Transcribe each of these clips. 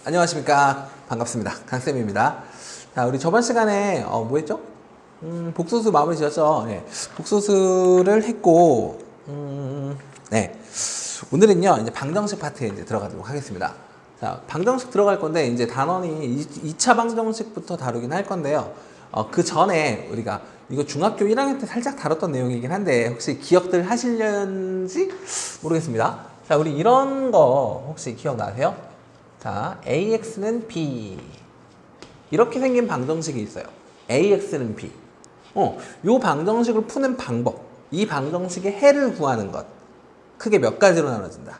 안녕하십니까. 반갑습니다. 강쌤입니다. 자, 우리 저번 시간에 뭐 했죠? 복소수 마무리 지었죠. 네. 복소수를 했고, 네. 오늘은요, 이제 방정식 파트에 이제 들어가도록 하겠습니다. 자, 방정식 들어갈 건데, 이제 단원이 2차 방정식부터 다루긴 할 건데요. 그 전에 우리가 이거 중학교 1학년 때 살짝 다뤘던 내용이긴 한데, 혹시 기억들 하시려는지 모르겠습니다. 자, 우리 이런 거 혹시 기억나세요? 자, AX는 B. 이렇게 생긴 방정식이 있어요. AX는 B. 요 방정식을 푸는 방법. 이 방정식의 해를 구하는 것. 크게 몇 가지로 나눠진다.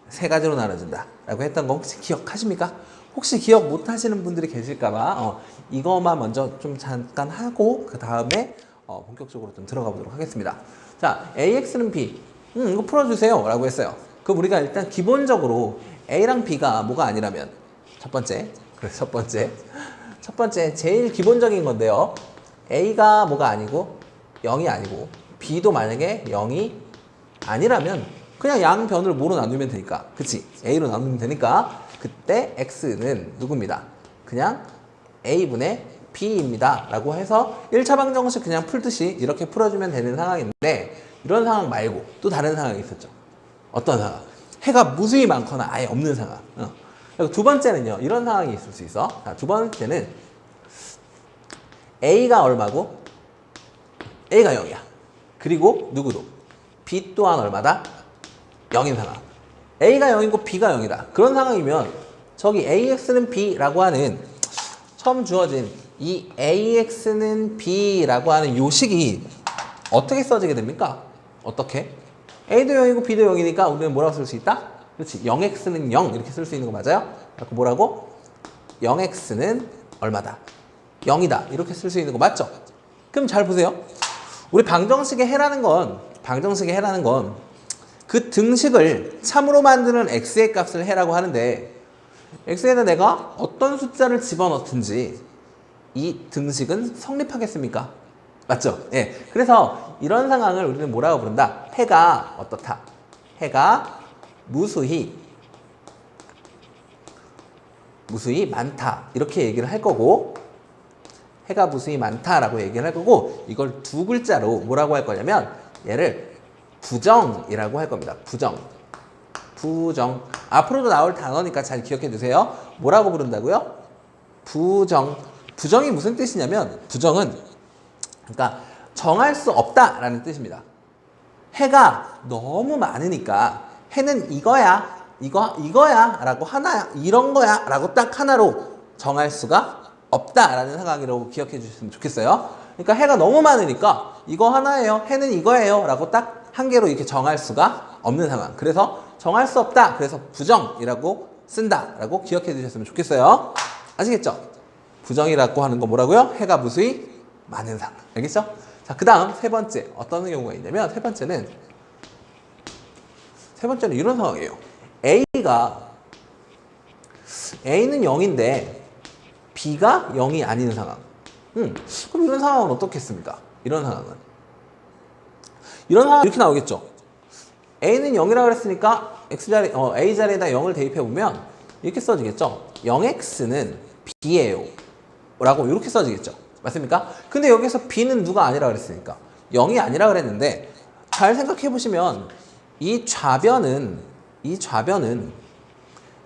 세 가지로 나눠진다. 라고 했던 거 혹시 기억하십니까? 혹시 기억 못 하시는 분들이 계실까봐, 이거만 먼저 좀 잠깐 하고, 그 다음에, 본격적으로 좀 들어가 보도록 하겠습니다. 자, AX는 B. 이거 풀어주세요. 라고 했어요. 그럼 우리가 일단 기본적으로 A랑 B가 뭐가 아니라면 첫 번째 제일 기본적인 건데요. A가 뭐가 아니고 0이 아니고 B도 만약에 0이 아니라면 그냥 양변을 뭐로 나누면 되니까, 그치? A로 나누면 되니까 그때 X는 누굽니다. 그냥 A분의 B입니다 라고 해서 1차 방정식 그냥 풀듯이 이렇게 풀어주면 되는 상황인데, 이런 상황 말고 또 다른 상황이 있었죠. 어떤 상황? 해가 무수히 많거나 아예 없는 상황. 그리고 두 번째는요, 이런 상황이 있을 수 있어. 자, 두 번째는 A가 얼마고 A가 0이야. 그리고 누구도 B 또한 얼마다? 0인 상황. A가 0이고 B가 0이다. 그런 상황이면 저기 AX는 B라고 하는 처음 주어진 이 AX는 B라고 하는 요식이 어떻게 써지게 됩니까? 어떻게? A도 0이고 B도 0이니까 우리는 뭐라고 쓸 수 있다? 그렇지. 0x는 0 이렇게 쓸 수 있는 거 맞아요? 그래서 뭐라고? 0x는 얼마다? 0이다. 이렇게 쓸 수 있는 거 맞죠? 그럼 잘 보세요. 우리 방정식의 해라는 건 그 등식을 참으로 만드는 x의 값을 해라고 하는데, x에다 내가 어떤 숫자를 집어넣든지 이 등식은 성립하겠습니까? 맞죠? 예. 그래서 이런 상황을 우리는 뭐라고 부른다? 해가 어떻다? 해가 무수히 많다. 이렇게 얘기를 할 거고, 해가 무수히 많다라고 얘기를 할 거고, 이걸 두 글자로 뭐라고 할 거냐면 얘를 부정이라고 할 겁니다. 부정. 앞으로도 나올 단어니까 잘 기억해 두세요. 뭐라고 부른다고요? 부정. 부정이 무슨 뜻이냐면, 부정은 그러니까 정할 수 없다라는 뜻입니다. 해가 너무 많으니까 해는 이거야, 이거야 라고 하나, 이런 거야 라고 딱 하나로 정할 수가 없다라는 상황이라고 기억해 주셨으면 좋겠어요. 그러니까 해가 너무 많으니까 이거 하나예요, 해는 이거예요 라고 딱 한 개로 이렇게 정할 수가 없는 상황. 그래서 정할 수 없다. 그래서 부정이라고 쓴다 라고 기억해 주셨으면 좋겠어요. 아시겠죠? 부정이라고 하는 거 뭐라고요? 해가 무수히 많은 상황. 알겠죠? 자, 그 다음 세 번째 어떤 경우가 있냐면, 세 번째는 이런 상황이에요. A는 0인데 B가 0이 아닌 상황. 그럼 이런 상황은 어떻겠습니까? 이런 상황은 이렇게 나오겠죠. A는 0이라고 그랬으니까 A 자리에다 0을 대입해 보면 이렇게 써지겠죠. 0x는 B예요 라고 이렇게 써지겠죠. 맞습니까? 근데 여기서 B는 누가 아니라 그랬으니까 0이 아니라 그랬는데, 잘 생각해 보시면 이 좌변은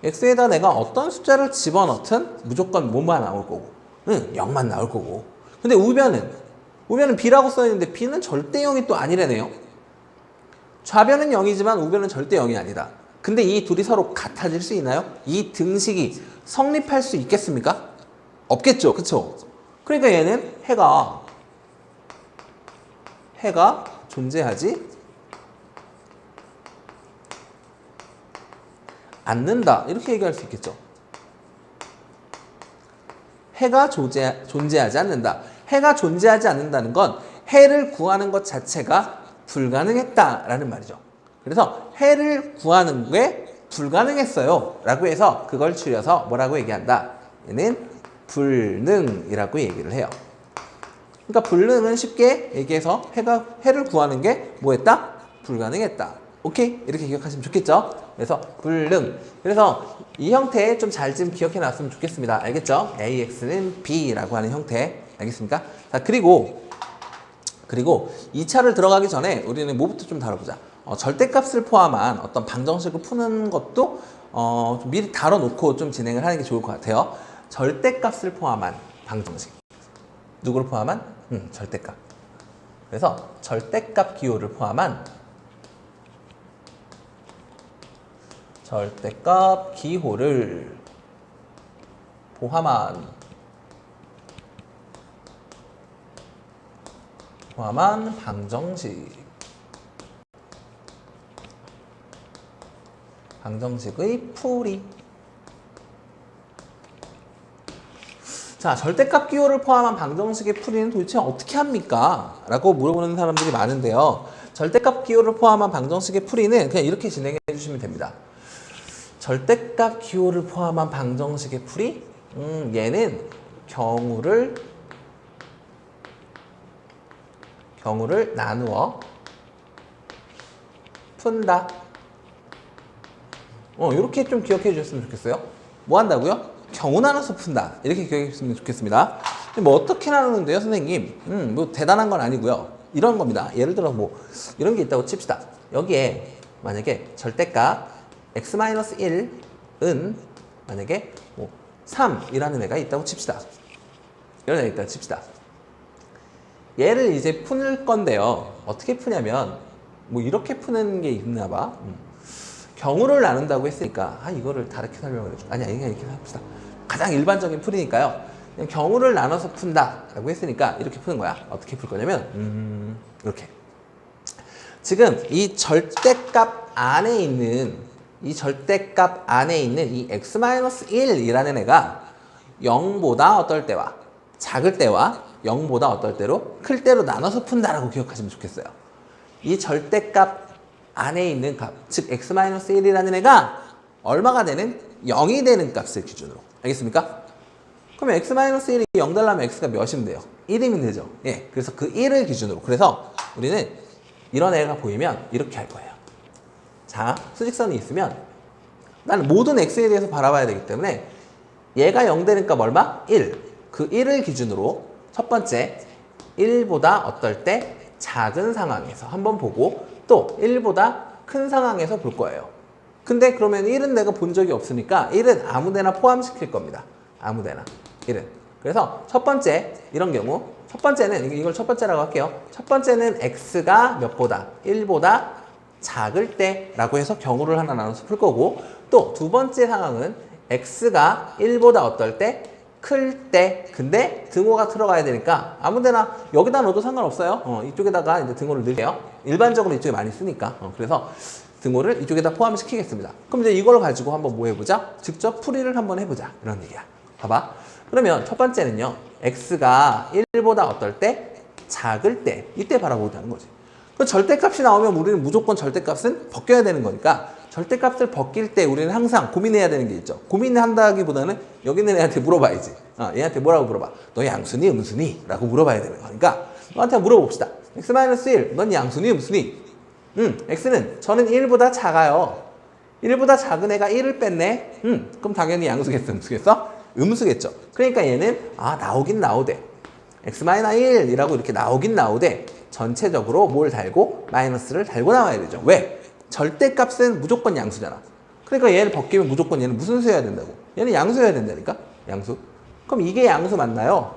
x에다 내가 어떤 숫자를 집어넣든 무조건 뭐만 나올 거고, 0만 나올 거고. 근데 우변은 B라고 써있는데 B는 절대 0이 또 아니라네요. 좌변은 0이지만 우변은 절대 0이 아니다. 근데 이 둘이 서로 같아질 수 있나요? 이 등식이 성립할 수 있겠습니까? 없겠죠. 그쵸? 그러니까 얘는 해가 존재하지 않는다. 이렇게 얘기할 수 있겠죠. 해가 존재하지 않는다. 해가 존재하지 않는다는 건 해를 구하는 것 자체가 불가능했다라는 말이죠. 그래서 해를 구하는 게 불가능했어요 라고 해서 그걸 줄여서 뭐라고 얘기한다? 얘는 불능이라고 얘기를 해요. 그러니까 불능은 쉽게 얘기해서 해를 구하는 게 뭐했다? 불가능했다. 오케이? 이렇게 기억하시면 좋겠죠? 그래서 불능. 그래서 이 형태 좀 잘 좀 기억해 놨으면 좋겠습니다. 알겠죠? AX는 B라고 하는 형태. 알겠습니까? 자, 그리고 2차를 들어가기 전에 우리는 뭐부터 좀 다뤄보자. 절대값을 포함한 어떤 방정식을 푸는 것도 좀 미리 다뤄놓고 좀 진행을 하는 게 좋을 것 같아요. 절대값을 포함한 방정식. 누구를 포함한? 절대값. 그래서 절대값 기호를 포함한 절대값 기호를 포함한 방정식의 풀이. 자, 절대값 기호를 포함한 방정식의 풀이는 도대체 어떻게 합니까? 라고 물어보는 사람들이 많은데요. 절대값 기호를 포함한 방정식의 풀이는 그냥 이렇게 진행해 주시면 됩니다. 절대값 기호를 포함한 방정식의 풀이? 얘는 경우를 나누어 푼다. 이렇게 좀 기억해 주셨으면 좋겠어요. 뭐 한다고요? 경우 나눠서 푼다. 이렇게 기억해 주셨으면 좋겠습니다. 뭐 어떻게 나누는데요, 선생님? 뭐 대단한 건 아니고요. 이런 겁니다. 예를 들어 뭐 이런 게 있다고 칩시다. 여기에 만약에 절대값 x-1은 만약에 뭐 3이라는 애가 있다고 칩시다. 이런 애가 있다고 칩시다. 얘를 이제 풀 건데요. 어떻게 푸냐면 뭐 이렇게 푸는 게 있나 봐. 경우를 나눈다고 했으니까 이거를 다르게 설명을 해줘. 아니야, 이렇게 해봅시다. 가장 일반적인 풀이니까요. 그냥 경우를 나눠서 푼다 라고 했으니까 이렇게 푸는 거야. 어떻게 풀 거냐면 이렇게. 지금 이 절대값 안에 있는 이 x-1이라는 애가 0보다 어떨 때와 작을 때와 0보다 어떨 때로 클 때로 나눠서 푼다라고 기억하시면 좋겠어요. 이 절대값 안에 있는 값, 즉 x-1이라는 애가 얼마가 되는? 0이 되는 값을 기준으로. 알겠습니까? 그러면 x-1이 0 달라면 x가 몇이면 돼요? 1이면 되죠. 예, 그래서 그 1을 기준으로. 그래서 우리는 이런 애가 보이면 이렇게 할 거예요. 자, 수직선이 있으면 나는 모든 x에 대해서 바라봐야 되기 때문에 얘가 0 되는 값 얼마? 1. 그 1을 기준으로 첫 번째 1보다 어떨 때 작은 상황에서 한번 보고 또 1보다 큰 상황에서 볼 거예요. 근데 그러면 1은 내가 본 적이 없으니까 1은 아무데나 포함시킬 겁니다. 아무데나 1은. 그래서 첫 번째 이런 경우 첫 번째는 이걸 첫 번째라고 할게요. 첫 번째는 x가 몇보다 1보다 작을 때라고 해서 경우를 하나 나눠서 풀 거고 또 두 번째 상황은 x가 1보다 어떨 때? 클 때. 근데 등호가 들어가야 되니까 아무데나 여기다 넣어도 상관없어요. 이쪽에다가 이제 등호를 넣을게요. 일반적으로 이쪽에 많이 쓰니까. 그래서 등호를 이쪽에다 포함시키겠습니다. 그럼 이제 이걸 가지고 한번 뭐 해보자? 직접 풀이를 한번 해보자. 이런 얘기야. 봐봐. 그러면 첫 번째는요. x가 1보다 어떨 때? 작을 때. 이때 바라보자는 거지. 그 절대값이 나오면 우리는 무조건 절대값은 벗겨야 되는 거니까 절대값을 벗길 때 우리는 항상 고민해야 되는 게 있죠. 고민한다기보다는 여기 있는 애한테 물어봐야지. 얘한테 뭐라고 물어봐? 너 양수니 음수니? 라고 물어봐야 되는 거니까 너한테 물어봅시다. x-1, 넌 양수니 음수니? x는 저는 1보다 작아요. 1보다 작은 애가 1을 뺐네. 그럼 당연히 양수겠어, 음수겠어? 음수겠죠. 그러니까 얘는 나오긴 나오대. x-1이라고 이렇게 나오긴 나오대. 전체적으로 뭘 달고? 마이너스를 달고 나와야 되죠. 왜? 절대값은 무조건 양수잖아. 그러니까 얘를 벗기면 무조건 얘는 무슨 수여야 된다고? 얘는 양수여야 된다니까? 양수. 그럼 이게 양수 맞나요?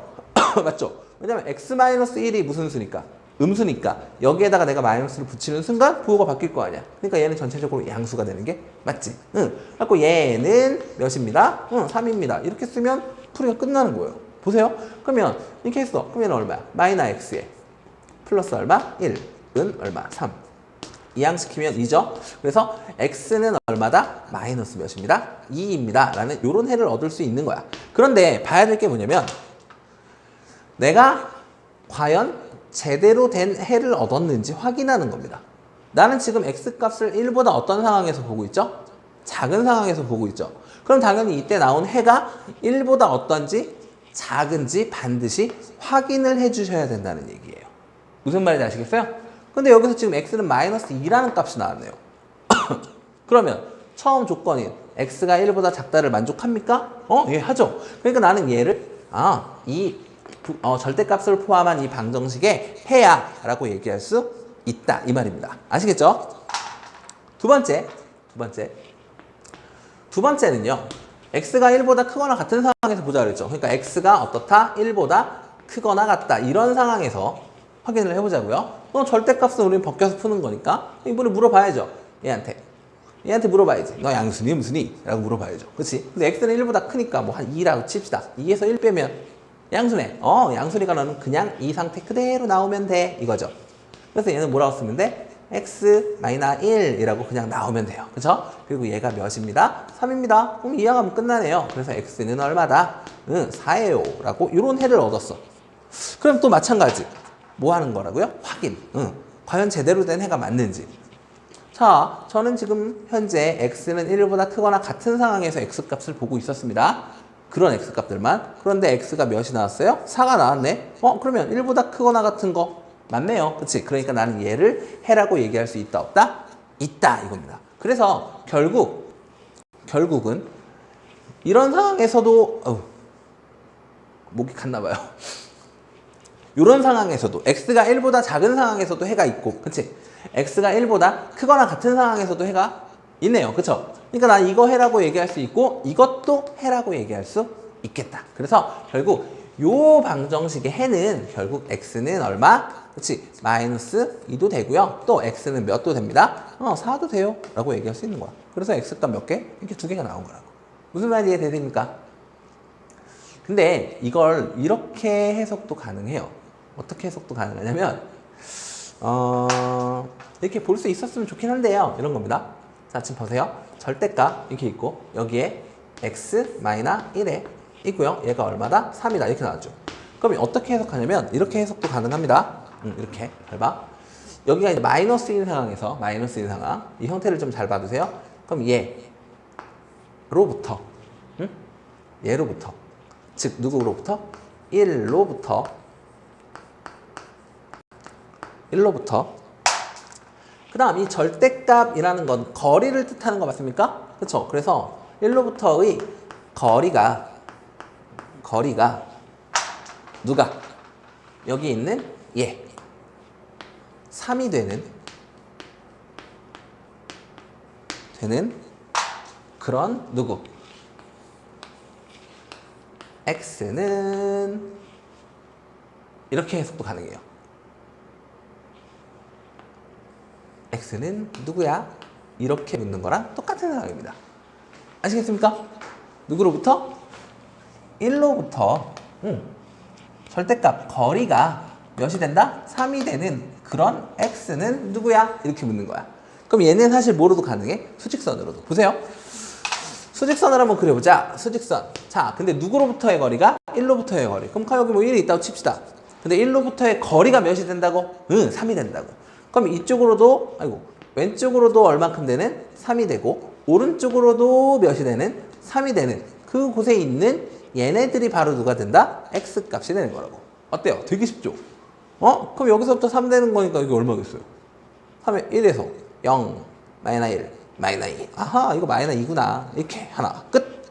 맞죠? 왜냐면 x-1이 무슨 수니까? 음수니까 여기에다가 내가 마이너스를 붙이는 순간 부호가 바뀔 거 아니야. 그러니까 얘는 전체적으로 양수가 되는 게 맞지? 그래서 얘는 몇입니다? 3입니다. 이렇게 쓰면 풀이가 끝나는 거예요. 보세요. 그러면 이렇게 했어. 그러면 얼마야? 마이너 x에 플러스 얼마? 1은 얼마? 3. 이항시키면 2죠. 그래서 x는 얼마다? 마이너스 몇입니다? 2입니다. 라는 이런 해를 얻을 수 있는 거야. 그런데 봐야 될 게 뭐냐면 내가 과연 제대로 된 해를 얻었는지 확인하는 겁니다. 나는 지금 x값을 1보다 어떤 상황에서 보고 있죠? 작은 상황에서 보고 있죠. 그럼 당연히 이때 나온 해가 1보다 어떤지 작은지 반드시 확인을 해주셔야 된다는 얘기예요. 무슨 말인지 아시겠어요? 근데 여기서 지금 x는 마이너스 2라는 값이 나왔네요. 그러면 처음 조건인 x가 1보다 작다를 만족합니까? 예, 하죠. 그러니까 나는 얘를 절대값을 포함한 이 방정식에 해야 라고 얘기할 수 있다 이 말입니다. 아시겠죠? 두 번째는요. x가 1보다 크거나 같은 상황에서 보자 그랬죠. 그러니까 x가 어떻다? 1보다 크거나 같다. 이런 상황에서 확인을 해보자고요. 절대값은 우리는 벗겨서 푸는 거니까 이번에 물어봐야죠. 얘한테 물어봐야지. 너 양수니 무슨이? 라고 물어봐야죠. 그치? 근데 x는 1보다 크니까 뭐 한 2라고 칩시다. 2에서 1 빼면 양수네. 양수니까 너는 그냥 이 상태 그대로 나오면 돼. 이거죠. 그래서 얘는 뭐라고 쓰면 돼? x-1이라고 그냥 나오면 돼요. 그쵸? 그리고 얘가 몇입니다? 3입니다. 그럼 이항하면 끝나네요. 그래서 x는 얼마다? 4예요. 라고 이런 해를 얻었어. 그럼 또 마찬가지. 뭐 하는 거라고요? 확인. 과연 제대로 된 해가 맞는지. 자, 저는 지금 현재 x는 1보다 크거나 같은 상황에서 x값을 보고 있었습니다. 그런 x값들만. 그런데 x가 몇이 나왔어요? 4가 나왔네. 그러면 1보다 크거나 같은 거 맞네요. 그치? 그러니까 나는 얘를 해라고 얘기할 수 있다, 없다? 있다, 이겁니다. 그래서 결국은 이런 상황에서도 목이 갔나 봐요. 이런 상황에서도 x가 1보다 작은 상황에서도 해가 있고, 그치? x가 1보다 크거나 같은 상황에서도 해가 있네요. 그쵸? 그러니까 난 이거 해라고 얘기할 수 있고 이것도 해라고 얘기할 수 있겠다. 그래서 결국 요 방정식의 해는 결국 x는 얼마? 그치? 마이너스 2도 되고요. 또 x는 몇 도 됩니다? 4도 돼요. 라고 얘기할 수 있는 거야. 그래서 x값 몇 개? 이렇게 2개가 나온 거라고. 무슨 말이 이해되십니까? 근데 이걸 이렇게 해석도 가능해요. 어떻게 해석도 가능하냐면 이렇게 볼 수 있었으면 좋긴 한데요. 이런 겁니다. 자, 지금 보세요. 절대값 이렇게 있고 여기에 x-1에 있고요. 얘가 얼마다? 3이다. 이렇게 나왔죠. 그럼 어떻게 해석하냐면 이렇게 해석도 가능합니다. 이렇게 잘 봐. 여기가 이제 마이너스인 상황에서 마이너스인 상황 이 형태를 좀 잘 봐주세요. 그럼 얘로부터 얘로부터 즉 누구로부터? 1로부터 그 다음 이 절대값이라는 건 거리를 뜻하는 거 맞습니까? 그렇죠? 그래서 1로부터의 거리가 누가? 여기 있는 얘 3이 되는 그런 누구? x는 이렇게 해석도 가능해요. x는 누구야? 이렇게 묻는 거랑 똑같은 상황입니다. 아시겠습니까? 누구로부터? 1로부터 절대값 거리가 몇이 된다? 3이 되는 그런 x는 누구야? 이렇게 묻는 거야. 그럼 얘는 사실 뭐로도 가능해? 수직선으로도. 보세요. 수직선을 한번 그려보자. 수직선. 자, 근데 누구로부터의 거리가? 1로부터의 거리. 그럼 여기 뭐 1이 있다고 칩시다. 근데 1로부터의 거리가 몇이 된다고? 3이 된다고. 그럼 이쪽으로도, 왼쪽으로도 얼만큼 되는? 3이 되고, 오른쪽으로도 몇이 되는? 3이 되는 그곳에 있는 얘네들이 바로 누가 된다? x값이 되는 거라고. 어때요? 되게 쉽죠? 그럼 여기서부터 3 되는 거니까 이게 얼마겠어요? 3에 1에서 0, 마이너 1, 마이너 2. 아하, 이거 마이너 2구나. 이렇게 하나. 끝.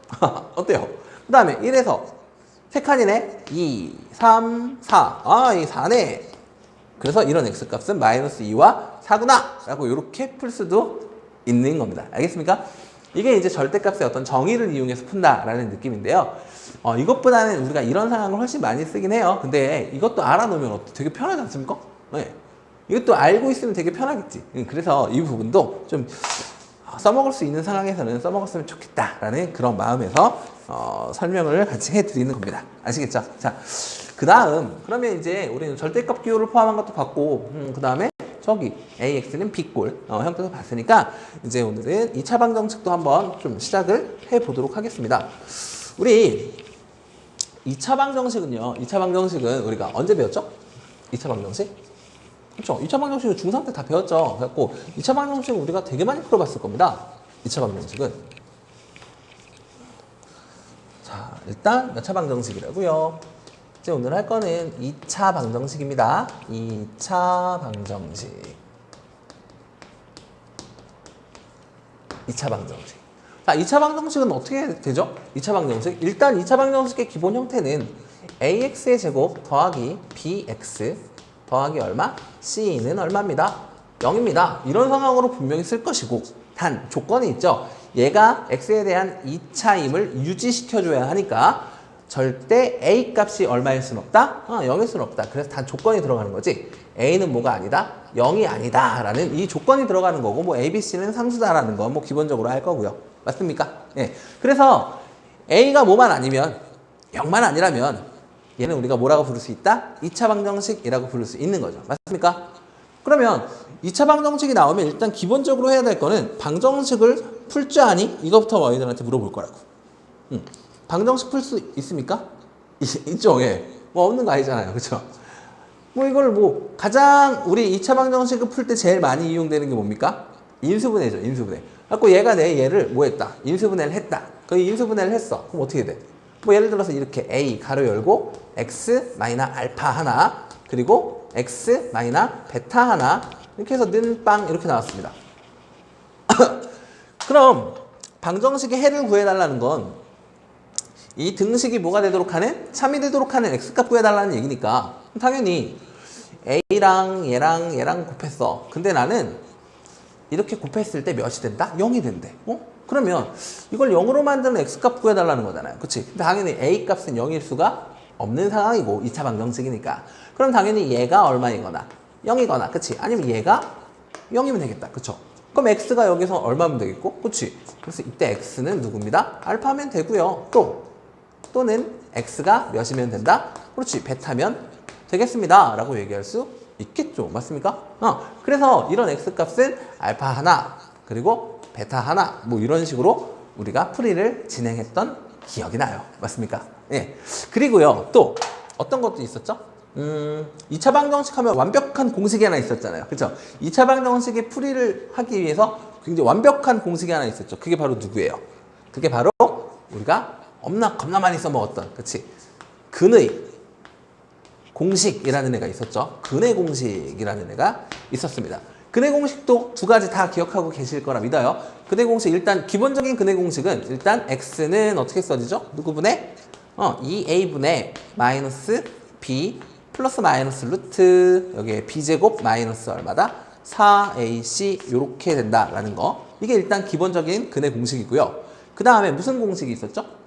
어때요? 그 다음에 1에서 3칸이네. 2, 3, 4. 아, 이 4네. 그래서 이런 x값은 마이너스 2와 4구나. 라고 이렇게 풀 수도 있는 겁니다. 알겠습니까? 이게 이제 절대값의 어떤 정의를 이용해서 푼다라는 느낌인데요. 이것보다는 우리가 이런 상황을 훨씬 많이 쓰긴 해요. 근데 이것도 알아놓으면 되게 편하지 않습니까? 네. 이것도 알고 있으면 되게 편하겠지. 그래서 이 부분도 좀 써먹을 수 있는 상황에서는 써먹었으면 좋겠다라는 그런 마음에서 설명을 같이 해드리는 겁니다. 아시겠죠? 자, 그 다음 그러면 이제 우리는 절대값 기호를 포함한 것도 봤고 그 다음에 저기 AX는 B꼴 형태도 봤으니까 이제 오늘은 2차 방정식도 한번 좀 시작을 해보도록 하겠습니다. 우리 2차 방정식은요. 2차 방정식은 우리가 언제 배웠죠? 2차 방정식? 그렇죠. 2차 방정식은 중3 때 다 배웠죠. 그래갖고 2차 방정식은 우리가 되게 많이 풀어봤을 겁니다. 2차 방정식은. 자, 일단 몇 차 방정식이라고요? 이제 오늘 할 거는 2차 방정식입니다. 2차 방정식. 2차 방정식. 자, 2차 방정식은 어떻게 되죠? 2차 방정식. 일단 2차 방정식의 기본 형태는 ax의 제곱 더하기 bx 더하기 얼마? c는 얼마입니다? 0입니다. 이런 상황으로 분명히 쓸 것이고, 단 조건이 있죠. 얘가 x에 대한 2차임을 유지시켜줘야 하니까 절대 a 값이 얼마일 순 없다? 0일 순 없다. 그래서 단 조건이 들어가는 거지. a는 뭐가 아니다? 0이 아니다 라는 이 조건이 들어가는 거고, 뭐 a, b, c는 상수다라는 거 뭐 기본적으로 알 거고요. 맞습니까? 예. 그래서 a가 뭐만 아니면 0만 아니라면 얘는 우리가 뭐라고 부를 수 있다? 2차 방정식이라고 부를 수 있는 거죠. 맞습니까? 그러면 2차 방정식이 나오면 일단 기본적으로 해야 될 거는 방정식을 풀 줄 아니? 이것부터 너희들한테 물어볼 거라고. 방정식 풀 수 있습니까? 있죠. 예. 뭐 없는 거 아니잖아요. 그렇죠? 뭐 이걸 뭐 가장 우리 2차 방정식을 풀 때 제일 많이 이용되는 게 뭡니까? 인수분해죠. 인수분해. 갖고 얘가 얘를 뭐 했다? 인수분해를 했다. 그 인수분해를 했어. 그럼 어떻게 돼? 뭐 예를 들어서 이렇게 a 가로 열고 x 마이너 알파 하나 그리고 x 마이너 베타 하나 이렇게 해서 는빵 이렇게 나왔습니다. 그럼 방정식의 해를 구해달라는 건 이 등식이 뭐가 되도록 하는? 참이 되도록 하는 x값 구해달라는 얘기니까 당연히 a랑 얘랑 곱했어. 근데 나는 이렇게 곱했을 때 몇이 된다? 0이 된대. 그러면 이걸 0으로 만드는 x값 구해달라는 거잖아요. 그치? 근데 당연히 a값은 0일 수가 없는 상황이고 2차 방정식이니까. 그럼 당연히 얘가 얼마이거나 0이거나 그치? 아니면 얘가 0이면 되겠다. 그쵸? 그럼 x가 여기서 얼마면 되겠고? 그치? 그래서 이때 x는 누굽니다? 알파면 되고요. 또는 x가 몇이면 된다? 그렇지. 베타면 되겠습니다. 라고 얘기할 수 있겠죠. 맞습니까? 그래서 이런 x값은 알파 하나 그리고 베타 하나 뭐 이런 식으로 우리가 풀이를 진행했던 기억이 나요. 맞습니까? 예. 그리고요. 또 어떤 것도 있었죠? 2차 방정식 하면 완벽한 공식이 하나 있었잖아요. 그렇죠? 2차 방정식의 풀이를 하기 위해서 굉장히 완벽한 공식이 하나 있었죠. 그게 바로 누구예요? 그게 바로 우리가 겁나 많이 써먹었던, 그치? 근의 공식이라는 애가 있었죠. 근의 공식이라는 애가 있었습니다. 근의 공식도 두 가지 다 기억하고 계실 거라 믿어요. 근의 공식, 일단 기본적인 근의 공식은 일단 x는 어떻게 써지죠? 누구분의? 2a분의 마이너스 b 플러스 마이너스 루트 여기에 b제곱 마이너스 얼마다? 4ac 요렇게 된다라는 거. 이게 일단 기본적인 근의 공식이고요. 그 다음에 무슨 공식이 있었죠?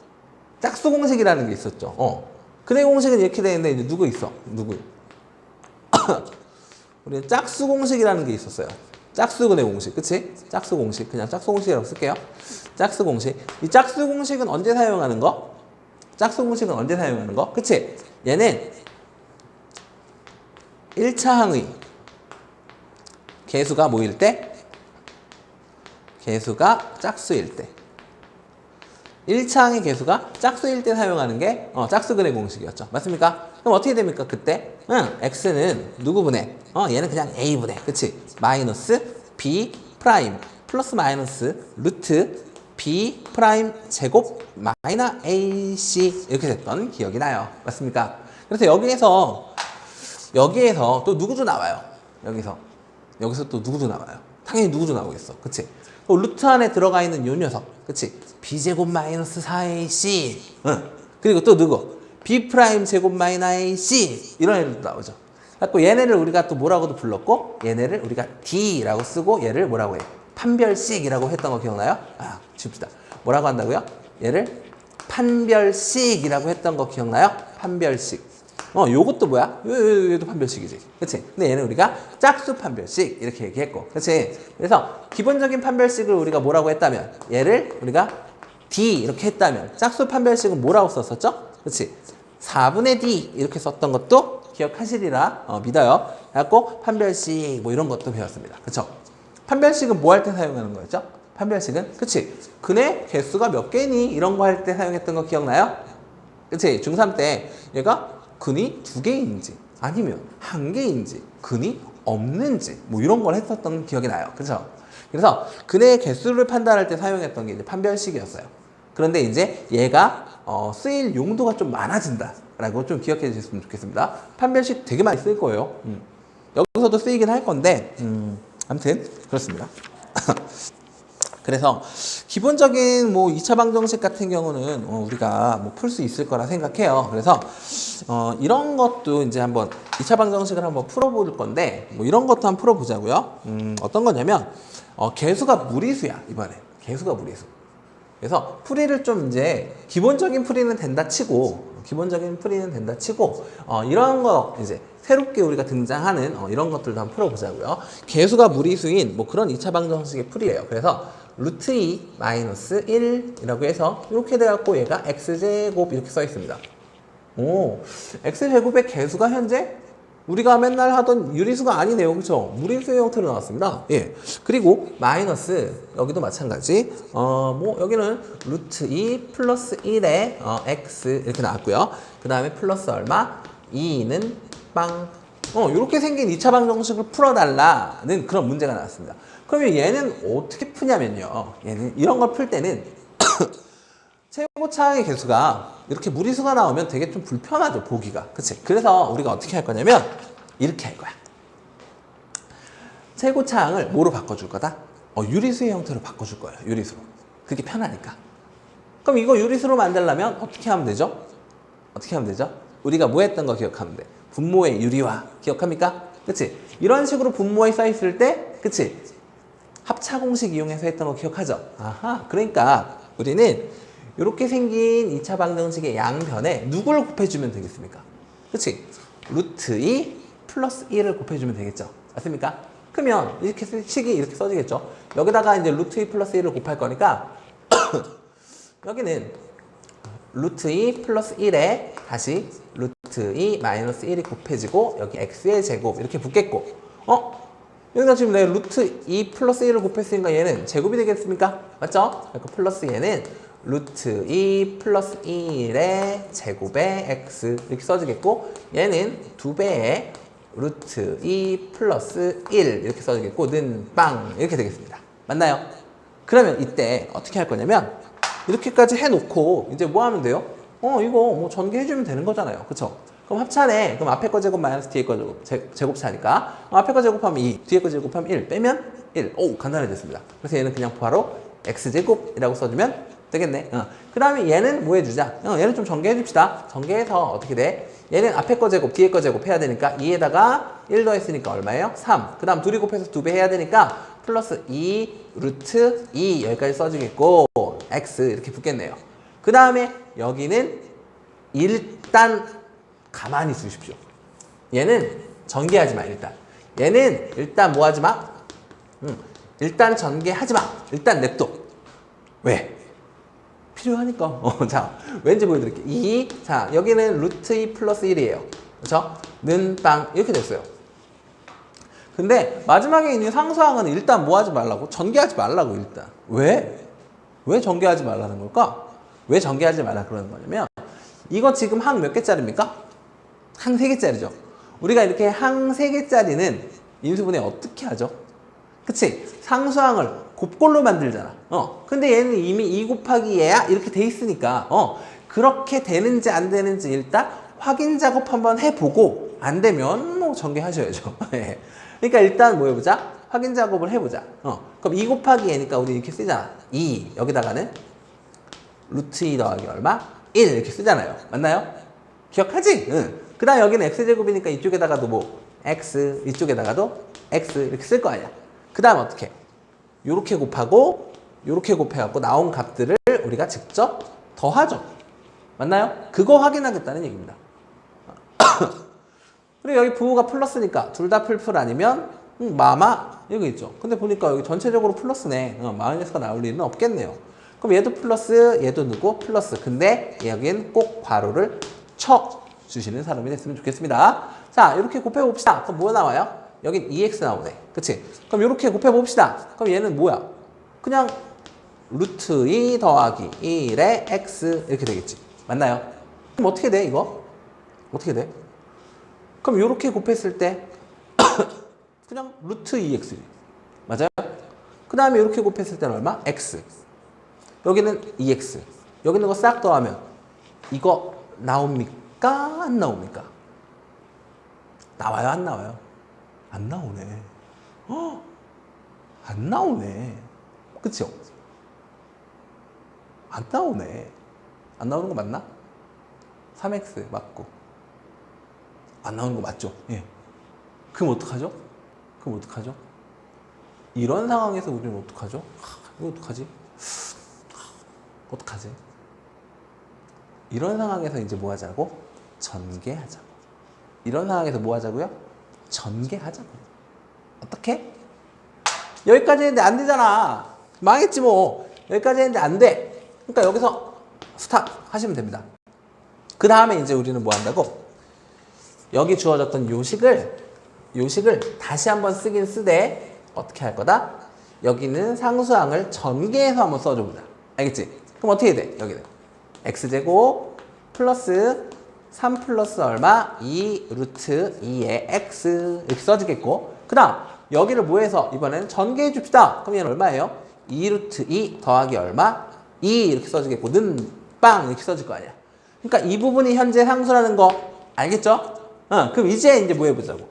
짝수 공식이라는 게 있었죠. 근의 공식은 이렇게 되는데 이제 누구 있어? 누구? 우리는 짝수 공식이라는 게 있었어요. 짝수 근의 공식, 그치? 짝수 공식, 그냥 짝수 공식이라고 쓸게요. 짝수 공식. 이 짝수 공식은 언제 사용하는 거? 짝수 공식은 언제 사용하는 거? 그치? 얘는 1차 항의 개수가 뭐일 때? 개수가 짝수일 때. 1차 항의 개수가 짝수일 때 사용하는 게 짝수근의 공식이었죠. 맞습니까? 그럼 어떻게 됩니까? 그때 x는 누구분의? 얘는 그냥 a분의, 그치? 마이너스 b 프라임 플러스 마이너스 루트 b 프라임 제곱 마이너 ac 이렇게 됐던 기억이 나요. 맞습니까? 그래서 여기에서 또 누구도 나와요. 여기서 또 누구도 나와요. 당연히 누구도 나오겠어. 그치? 루트 안에 들어가 있는 요 녀석. 그치? b제곱 마이너스 4ac. 그리고 또 누구? b 프라임 제곱 마이너 ac. 이런 애들도 나오죠. 그래서 얘네를 우리가 또 뭐라고도 불렀고, 얘네를 우리가 d라고 쓰고, 얘를 뭐라고 해? 판별식이라고 했던 거 기억나요? 줍시다. 뭐라고 한다고요? 얘를 판별식이라고 했던 거 기억나요? 판별식. 요것도 뭐야? 얘도 판별식이지. 그치? 근데 얘는 우리가 짝수 판별식 이렇게 얘기했고. 그치? 그래서 기본적인 판별식을 우리가 뭐라고 했다면 얘를 우리가 D 이렇게 했다면 짝수 판별식은 뭐라고 썼었죠? 그치? 4분의 D 이렇게 썼던 것도 기억하시리라 믿어요. 그래갖고 판별식 뭐 이런 것도 배웠습니다. 그쵸? 판별식은 뭐 할 때 사용하는 거였죠? 판별식은 그치? 근의 개수가 몇 개니? 이런 거 할 때 사용했던 거 기억나요? 그치? 중3 때 얘가 근이 2개인지 아니면 1개인지 근이 없는지 뭐 이런 걸 했었던 기억이 나요. 그렇죠? 그래서 근의 개수를 판단할 때 사용했던 게 이제 판별식이었어요. 그런데 이제 얘가 쓰일 용도가 좀 많아진다라고 좀 기억해 주셨으면 좋겠습니다. 판별식 되게 많이 쓸 거예요. 여기서도 쓰이긴 할 건데 아무튼 그렇습니다. 그래서 기본적인 뭐 2차 방정식 같은 경우는 우리가 뭐 풀 수 있을 거라 생각해요. 그래서 이런 것도 이제 한번 2차 방정식을 한번 풀어볼 건데 뭐 이런 것도 한번 풀어보자고요. 어떤 거냐면 개수가 무리수야. 이번에 개수가 무리수. 그래서 풀이를 좀 이제 기본적인 풀이는 된다 치고 이런 거 이제 새롭게 우리가 등장하는 이런 것들도 한번 풀어보자고요. 개수가 무리수인 뭐 그런 2차 방정식의 풀이에요. 그래서 루트 2 마이너스 1이라고 해서 이렇게 돼갖고 얘가 x제곱 이렇게 써 있습니다. 오, x제곱의 개수가 현재 우리가 맨날 하던 유리수가 아니네요. 그렇죠? 무리수의 형태로 나왔습니다. 예. 그리고 마이너스 여기도 마찬가지. 뭐 여기는 루트 2 플러스 1에 x 이렇게 나왔고요. 그 다음에 플러스 얼마? 2는 빵. 이렇게 생긴 2차 방정식을 풀어달라는 그런 문제가 나왔습니다. 그러면 얘는 어떻게 푸냐면요. 얘는 이런 걸 풀 때는 최고차항의 개수가 이렇게 무리수가 나오면 되게 좀 불편하죠, 보기가. 그치? 그래서 우리가 어떻게 할 거냐면 이렇게 할 거야. 최고차항을 뭐로 바꿔줄 거다? 유리수의 형태로 바꿔줄 거예요. 유리수로. 그게 편하니까. 그럼 이거 유리수로 만들려면 어떻게 하면 되죠? 어떻게 하면 되죠? 우리가 뭐 했던 거 기억하면 돼? 분모의 유리화 기억합니까? 그치? 이런 식으로 분모에 써있을 때 그치? 합차공식 이용해서 했던 거 기억하죠? 아하, 그러니까 우리는 이렇게 생긴 2차 방정식의 양변에 누굴 곱해주면 되겠습니까? 그치? 루트 2 플러스 1을 곱해주면 되겠죠? 맞습니까? 그러면 이렇게 식이 이렇게 써지겠죠? 여기다가 이제 루트 2 플러스 1을 곱할 거니까 여기는 루트 2 플러스 1에 다시 루트 2 마이너스 1이 곱해지고 여기 x의 제곱 이렇게 붙겠고 여기다 지금 내가 루트 2 플러스 1을 곱했으니까 얘는 제곱이 되겠습니까? 맞죠? 그러니까 플러스 얘는 루트 2 플러스 1의 제곱의 x 이렇게 써지겠고 얘는 2배의 루트 2 플러스 1 이렇게 써지겠고 는 빵 이렇게 되겠습니다. 맞나요? 그러면 이때 어떻게 할 거냐면 이렇게까지 해놓고 이제 뭐 하면 돼요? 이거 뭐 전개해주면 되는 거잖아요. 그쵸? 그럼 합차네. 그럼 앞에 거 제곱 마이너스 뒤에 거 제곱, 제곱차니까 앞에 거 제곱하면 2, 뒤에 거 제곱하면 1 빼면 1. 오, 간단해졌습니다. 그래서 얘는 그냥 바로 x제곱이라고 써주면 되겠네. 그 다음에 얘는 뭐 해주자? 얘는 좀 전개해줍시다. 전개해서 어떻게 돼? 얘는 앞에 거 제곱, 뒤에 거 제곱 해야 되니까 2에다가 1 더했으니까 얼마예요? 3. 그 다음 둘이 곱해서 2배 해야 되니까 플러스 2 루트 2 여기까지 써주겠고 x 이렇게 붙겠네요. 그 다음에 여기는 일단 가만히 두십시오. 얘는 전개하지 마, 일단. 얘는 일단 뭐 하지 마? 일단 전개하지 마. 일단 냅둬. 왜? 필요하니까. 자, 왠지 보여드릴게요. 자, 여기는 루트 2 플러스 1이에요. 그렇죠? 는 빵 이렇게 됐어요. 근데 마지막에 있는 상수항은 일단 뭐 하지 말라고? 전개하지 말라고 일단. 왜? 왜 전개하지 말라는 걸까? 왜 전개하지 말라 그러는 거냐면 이거 지금 항 몇 개짜리입니까? 항 3개짜리죠. 우리가 이렇게 항 3개짜리는 인수분해 어떻게 하죠? 그치? 상수항을 곱골로 만들잖아. 근데 얘는 이미 2 곱하기 얘야? 이렇게 돼 있으니까 그렇게 되는지 안 되는지 일단 확인 작업 한번 해보고 안 되면 뭐 전개하셔야죠. 그러니까 일단 뭐 해보자? 확인 작업을 해보자. 그럼 2 곱하기 얘니까 우리 이렇게 쓰잖아. 2 여기다가는 루트 2 더하기 얼마? 1 이렇게 쓰잖아요. 맞나요? 기억하지? 응. 그 다음 여기는 x제곱이니까 이쪽에다가도 뭐 x 이쪽에다가도 x 이렇게 쓸 거 아니야. 그 다음 어떻게? 요렇게 곱하고 요렇게 곱해갖고 나온 값들을 우리가 직접 더하죠. 맞나요? 그거 확인하겠다는 얘기입니다. 그리고 여기 부호가 플러스니까 둘 다 풀풀 아니면 마마 여기 있죠. 근데 보니까 여기 전체적으로 플러스네. 마이너스가 나올 일은 없겠네요. 그럼 얘도 플러스 얘도 누구? 플러스. 근데 여긴 꼭 괄호를 쳐 주시는 사람이 됐으면 좋겠습니다. 자, 이렇게 곱해봅시다. 그럼 뭐 나와요? 여긴 2x 나오네. 그치? 그럼 이렇게 곱해봅시다. 그럼 얘는 뭐야? 그냥 루트 2 더하기 1의 x 이렇게 되겠지. 맞나요? 그럼 어떻게 돼 이거? 어떻게 돼? 그럼 이렇게 곱했을 때 그냥 루트 2x 맞아요? 그 다음에 이렇게 곱했을 때는 얼마? x 여기는 2x 여기 있는 거 싹 더하면 이거 나옵니까? 안 나옵니까? 나와요? 안 나와요? 안 나오네. 안 나오네. 그쵸? 안 나오네. 안 나오는 거 맞나? 3x 맞고. 안 나오는 거 맞죠? 예. 그럼 어떡하죠? 이런 상황에서 우리는 어떡하죠? 이거 어떡하지? 어떡하지? 이런 상황에서 이제 뭐 하자고? 전개하자고. 이런 상황에서 뭐 하자고요? 전개하자고. 어떻게? 여기까지 했는데 안 되잖아. 망했지 뭐. 여기까지 했는데 안 돼. 그러니까 여기서 스탑 하시면 됩니다. 그 다음에 이제 우리는 뭐 한다고? 여기 주어졌던 요식을 다시 한번 쓰긴 쓰되 어떻게 할 거다? 여기는 상수항을 전개해서 한번 써줘보자. 알겠지? 그럼 어떻게 돼? 여기는 x제곱 플러스 3 플러스 얼마? 2 루트 2의 x 이렇게 써지겠고, 그 다음 여기를 뭐 해서 이번에는 전개해 줍시다. 그럼 얘는 얼마예요? 2 루트 2 더하기 얼마? 2 이렇게 써지겠고, 는 빵 이렇게 써질 거 아니야. 그러니까 이 부분이 현재 상수라는 거 알겠죠? 그럼 이제 뭐 해보자고.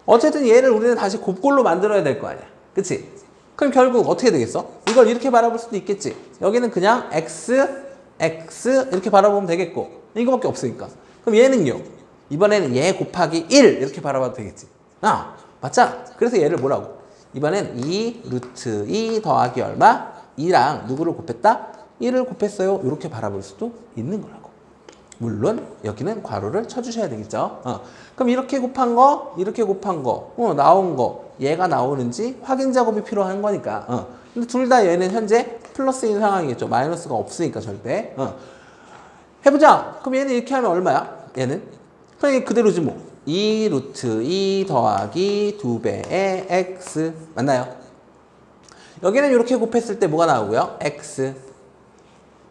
어쨌든 얘를 우리는 다시 곱골로 만들어야 될 거 아니야. 그치? 그럼 결국 어떻게 되겠어? 이걸 이렇게 바라볼 수도 있겠지. 여기는 그냥 x 이렇게 바라보면 되겠고, 이거밖에 없으니까. 그럼 얘는요? 이번에는 얘 곱하기 1 이렇게 바라봐도 되겠지. 맞잖아. 그래서 얘를 뭐라고? 이번엔 2 루트 2 더하기 얼마? 2랑 누구를 곱했다? 1을 곱했어요. 이렇게 바라볼 수도 있는 거라고. 물론 여기는 괄호를 쳐주셔야 되겠죠. 그럼 이렇게 곱한 거, 이렇게 곱한 거, 나온 거, 얘가 나오는지 확인 작업이 필요한 거니까. 근데 둘 다 얘는 현재 플러스인 상황이겠죠. 마이너스가 없으니까 절대. 해보자. 그럼 얘는 이렇게 하면 얼마야? 얘는? 그럼 이게 그대로지 뭐. 2 루트 2 더하기 2배의 x. 맞나요? 여기는 이렇게 곱했을 때 뭐가 나오고요? x.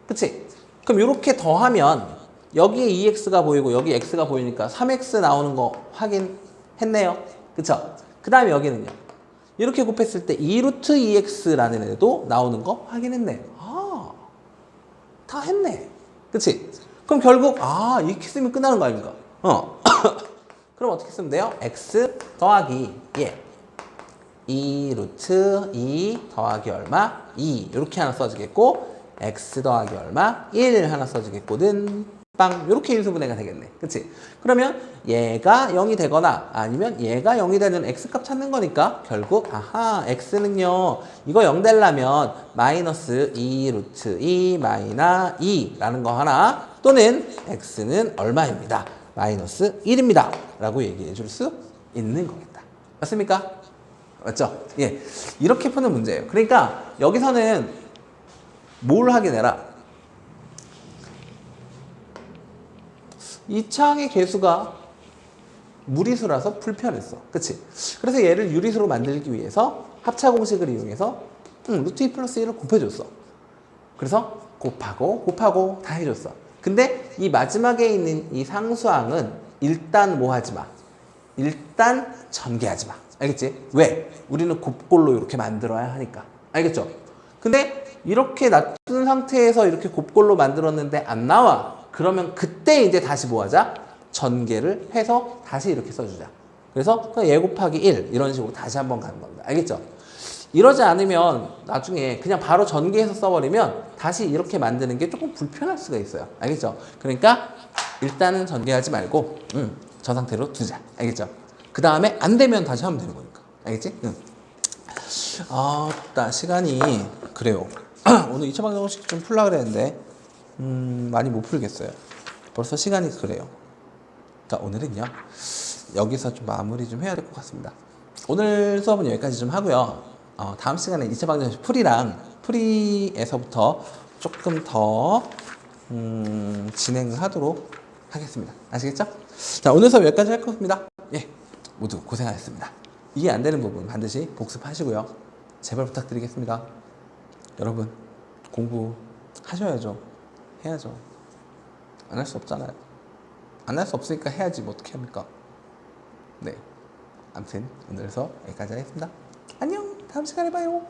그치? 그럼 이렇게 더하면 여기에 2x가 보이고 여기 x가 보이니까 3x 나오는 거 확인했네요. 그쵸? 그 다음에 여기는요. 이렇게 곱했을 때 2 루트 2x라는 애도 나오는 거 확인했네. 다 했네. 그치? 그럼 결국 이렇게 쓰면 끝나는 거 아닙니까? 그럼 어떻게 쓰면 돼요? x 더하기 2 루트 2 더하기 얼마? 2 이렇게 하나 써지겠고, x 더하기 얼마? 1 하나 써지겠거든. 빵 이렇게 인수분해가 되겠네. 그치? 그러면 얘가 0이 되거나 아니면 얘가 0이 되는 x값 찾는 거니까 결국 x는요 이거 0 되려면 마이너스 2 루트 2 마이너 2라는 거 하나, 또는 x는 얼마입니다. 마이너스 1입니다 라고 얘기해 줄 수 있는 거겠다. 맞습니까? 맞죠? 예, 이렇게 푸는 문제예요. 그러니까 여기서는 뭘 확인해라? 이 창의 개수가 무리수라서 불편했어. 그치? 그래서 얘를 유리수로 만들기 위해서 합차 공식을 이용해서 루트 2 플러스 1을 곱해줬어. 그래서 곱하고 다 해줬어. 근데 이 마지막에 있는 이 상수항은 일단 뭐 하지 마. 일단 전개하지 마. 알겠지? 왜? 우리는 곱골로 이렇게 만들어야 하니까. 알겠죠? 근데 이렇게 놔둔 상태에서 이렇게 곱골로 만들었는데 안 나와. 그러면 그때 이제 다시 뭐 하자? 전개를 해서 다시 이렇게 써주자. 그래서 얘 곱하기 1 이런 식으로 다시 한번 가는 겁니다. 알겠죠? 이러지 않으면 나중에 그냥 바로 전개해서 써버리면 다시 이렇게 만드는 게 조금 불편할 수가 있어요. 알겠죠? 그러니까 일단은 전개하지 말고 저 상태로 두자. 알겠죠? 그 다음에 안 되면 다시 하면 되는 거니까. 알겠지? 시간이 그래요. 오늘 2차 방정식 좀 풀려고 그랬는데 많이 못 풀겠어요. 벌써 시간이 그래요. 자, 오늘은요 여기서 좀 마무리 좀 해야 될 것 같습니다. 오늘 수업은 여기까지 좀 하고요. 다음 시간에 2차 방정식 풀이에서부터 조금 더 진행을 하도록 하겠습니다. 아시겠죠? 자, 오늘 수업 여기까지 할 겁니다. 예, 모두 고생하셨습니다. 이해 안 되는 부분 반드시 복습하시고요. 제발 부탁드리겠습니다. 여러분 공부하셔야죠. 해야죠. 안 할 수 없잖아요. 안 할 수 없으니까 해야지 뭐 어떻게 합니까? 네, 아무튼 오늘 수업 여기까지 하겠습니다. 안녕, 다음 시간에 봐요.